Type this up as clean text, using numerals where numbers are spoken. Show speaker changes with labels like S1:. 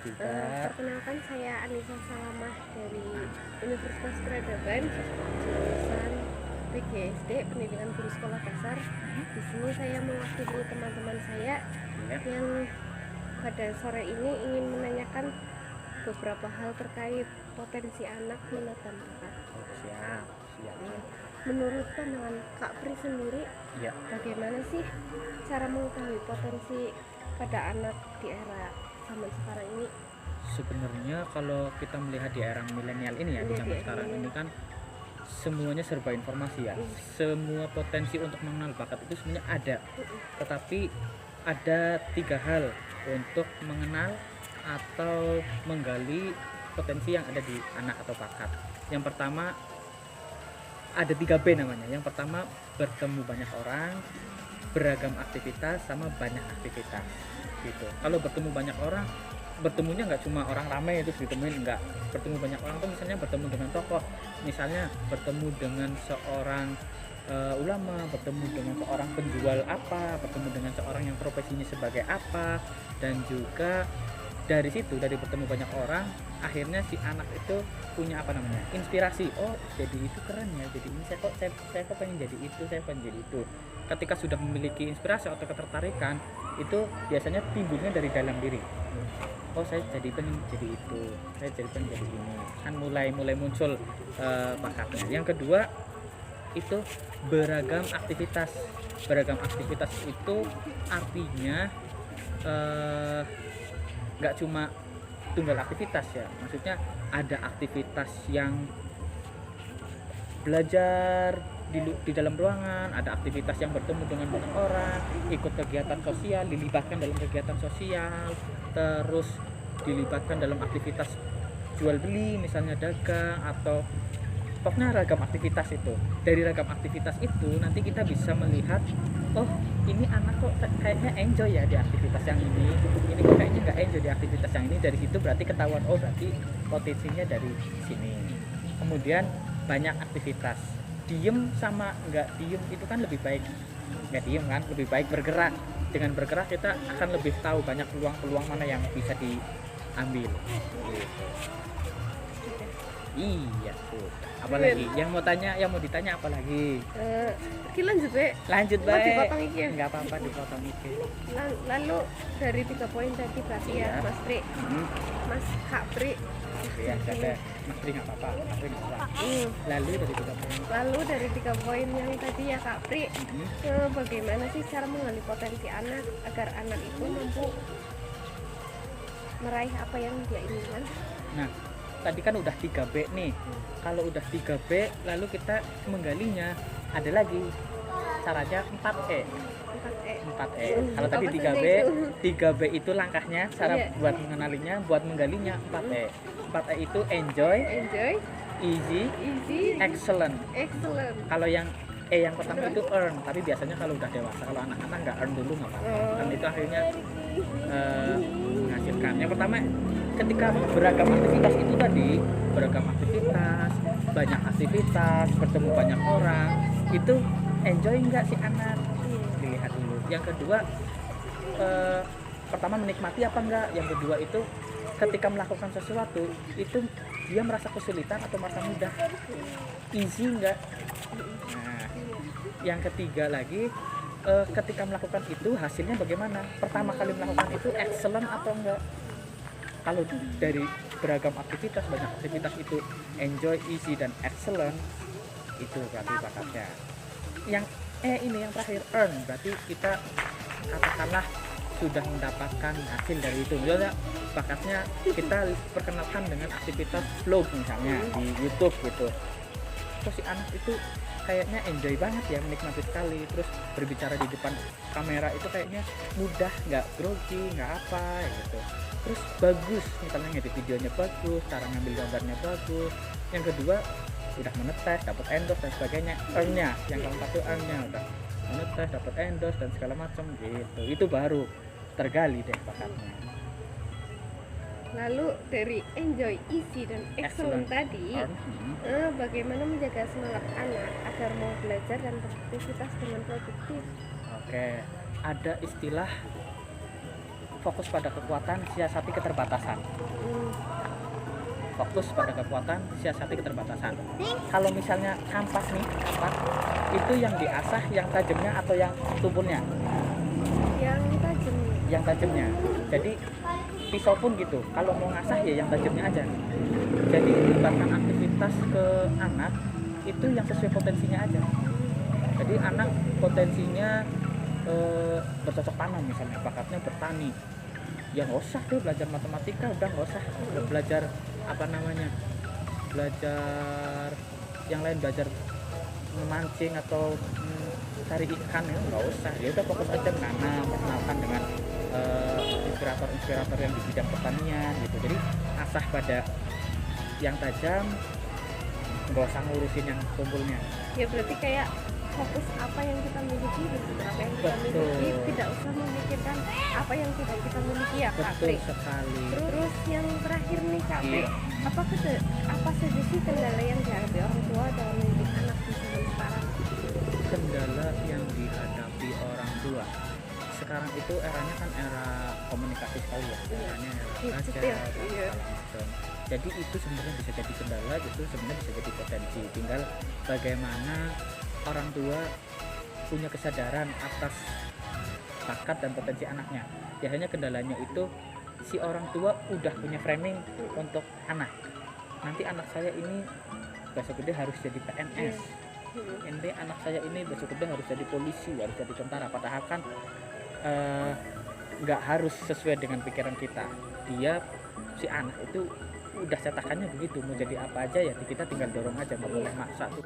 S1: juga.
S2: Perkenalkan, saya Anissa Salamah dari Universitas Peradaban, jurusan PGSD, Pendidikan Guru Sekolah Dasar. Di sini saya mewakili teman-teman saya yang pada sore ini ingin menanyakan beberapa hal terkait potensi anak minat dan bakat.
S1: Siap.
S2: Menurut pandangan Kak Pri sendiri,
S1: Ya.
S2: bagaimana sih cara mengetahui potensi pada anak di era zaman sekarang ini?
S1: Sebenarnya kalau kita melihat di era milenial ini ya, di zaman sekarang ini kan semuanya serba informasi ya. Semua potensi untuk mengenal bakat itu sebenarnya ada. Tetapi ada 3 hal untuk mengenal atau menggali potensi yang ada di anak atau bakat. Yang pertama ada 3B namanya. Yang pertama bertemu banyak orang, beragam aktivitas, sama banyak aktivitas gitu. Kalau bertemu banyak orang, bertemunya nggak cuma orang ramai itu ditemuin, enggak. Bertemu banyak orang tuh misalnya bertemu dengan tokoh, misalnya bertemu dengan seorang ulama, bertemu dengan seorang penjual apa, bertemu dengan seorang yang profesinya sebagai apa, dan juga dari situ, dari bertemu banyak orang, akhirnya si anak itu punya apa namanya, inspirasi. Oh, jadi itu keren ya, jadi ini saya kok pengen jadi itu, saya pengen jadi itu. Ketika sudah memiliki inspirasi atau ketertarikan, itu biasanya timbulnya dari dalam diri. Oh, saya jadi pengen jadi itu, saya jadi pengen jadi ini, kan mulai muncul bakatnya. Yang kedua itu beragam aktivitas. Beragam aktivitas itu artinya nggak cuma tunggal aktivitas ya, maksudnya ada aktivitas yang belajar di dalam ruangan, ada aktivitas yang bertemu dengan banyak orang, ikut kegiatan sosial, dilibatkan dalam kegiatan sosial, terus dilibatkan dalam aktivitas jual beli, misalnya dagang, atau pokoknya ragam aktivitas itu. Dari ragam aktivitas itu nanti kita bisa melihat, oh ini anak kok kayaknya enjoy ya di aktivitas yang ini kok kayaknya nggak enjoy di aktivitas yang ini. Dari situ berarti ketahuan, oh berarti potensinya dari sini. Kemudian banyak aktivitas, diem sama nggak diem itu kan lebih baik nggak diem kan, lebih baik bergerak. Dengan bergerak kita akan lebih tahu banyak peluang-peluang mana yang bisa diambil gitu. Iya tuh. Apalagi yang mau ditanya apa lagi?
S2: Lanjut be.
S1: Lanjut
S2: Mau
S1: baik.
S2: dipotong iki ya?
S1: Enggak apa-apa dipotong iki.
S2: Lalu dari 3 poin tadi berarti ya Mas Pri, Mas Kak Pri.
S1: Ya, ada. Mas Pri enggak apa-apa. Mas Pri enggak apa-apa. Lalu dari 3 poin.
S2: Lalu dari 3 poin yang tadi ya Kak Pri, bagaimana sih cara menggali potensi anak agar anak itu mampu meraih apa yang dia inginkan?
S1: Nah, tadi kan udah 3B nih. Kalau udah 3B, lalu kita menggalinya ada lagi caranya 4E. 4E. Kalau tadi 3B itu langkahnya, cara buat mengenalinya, buat menggalinya 4E. 4E itu enjoy, easy, excellent. Kalau yang yang pertama itu earn, tapi biasanya kalau udah dewasa, kalau anak-anak nggak earn dulu nggak apa-apa, kan itu akhirnya menghasilkan. Yang pertama, ketika beragam aktivitas itu tadi, beragam aktivitas, banyak aktivitas, bertemu banyak orang, itu enjoy nggak si anak, dilihat dulu. Yang kedua, pertama menikmati apa enggak. Yang kedua itu ketika melakukan sesuatu itu dia merasa kesulitan atau merasa mudah, easy enggak. Nah, yang ketiga lagi, ketika melakukan itu hasilnya bagaimana. Pertama kali melakukan itu excellent atau enggak. Kalau dari beragam aktivitas, banyak aktivitas itu enjoy, easy, dan excellent, itu berarti bakatnya. Yang ini yang terakhir earn, berarti kita katakanlah sudah mendapatkan hasil dari itu. Misalnya bakatnya kita perkenalkan dengan aktivitas vlog misalnya di YouTube gitu. Terus si anak itu kayaknya enjoy banget ya, menikmati sekali. Terus berbicara di depan kamera itu kayaknya mudah, nggak grogi, nggak apa gitu. Terus bagus, misalnya ngedit videonya bagus, cara ngambil gambarnya bagus. Yang kedua udah menetes, dapat endorse dan sebagainya. Earn-nya, yang keempat itu earn-nya udah menetes, dapat endorse dan segala macam gitu. Itu baru tergali deh bakatnya.
S2: Lalu dari enjoy, easy, dan excellent tadi, bagaimana menjaga semangat anak agar mau belajar dan beraktivitas dengan produktif?
S1: Oke, ada istilah fokus pada kekuatan, siasati keterbatasan. Fokus pada kekuatan, siasati keterbatasan. Kalau misalnya kampas nih, kampas itu yang diasah, yang tajamnya atau yang tumpulnya?
S2: Yang tajam.
S1: Yang tajamnya. Jadi pisau pun gitu. Kalau mau ngasah ya yang tajamnya aja. Jadi libatkan aktivitas ke anak itu yang sesuai potensinya aja. Jadi anak potensinya bercocok tanam misalnya, bakatnya bertani. Ya nggak usah tuh belajar matematika, udah nggak usah belajar apa namanya, belajar yang lain, belajar memancing atau cari ikan, ya nggak usah. Ya udah fokus aja menanam, perkenalkan dengan inspirator-inspirator yang di bidang pertanian gitu. Jadi asah pada yang tajam, nggak usah ngurusin yang tumpulnya.
S2: Ya berarti kayak fokus apa yang kita miliki, bersyukur apa yang kita
S1: Betul.
S2: miliki, tidak usah memikirkan apa yang tidak kita miliki ya Kak
S1: Betul
S2: Pri.
S1: sekali.
S2: Terus yang terakhir nih Kak Pri,
S1: Iya.
S2: apa saja sih kendala yang dihadapi orang tua dalam mendidik anak di zaman sekarang?
S1: Kendala yang dihadapi orang tua sekarang itu eranya kan era komunikasi sekali ya, eranya era
S2: Gadget
S1: baca
S2: ya,
S1: dan
S2: iya.
S1: segala macam. Jadi itu sebenarnya bisa jadi kendala, itu sebenarnya bisa jadi potensi. Tinggal bagaimana orang tua punya kesadaran atas bakat dan potensi anaknya. Biasanya kendalanya itu si orang tua udah punya framing untuk anak. Nanti anak saya ini besok gede harus jadi PNS. Nanti anak saya ini besok gede harus jadi polisi, harus jadi tentara. Padahal kan nggak harus sesuai dengan pikiran kita. Dia si anak itu udah cetakannya begitu, mau jadi apa aja ya kita tinggal dorong aja, nggak boleh maksa tuh.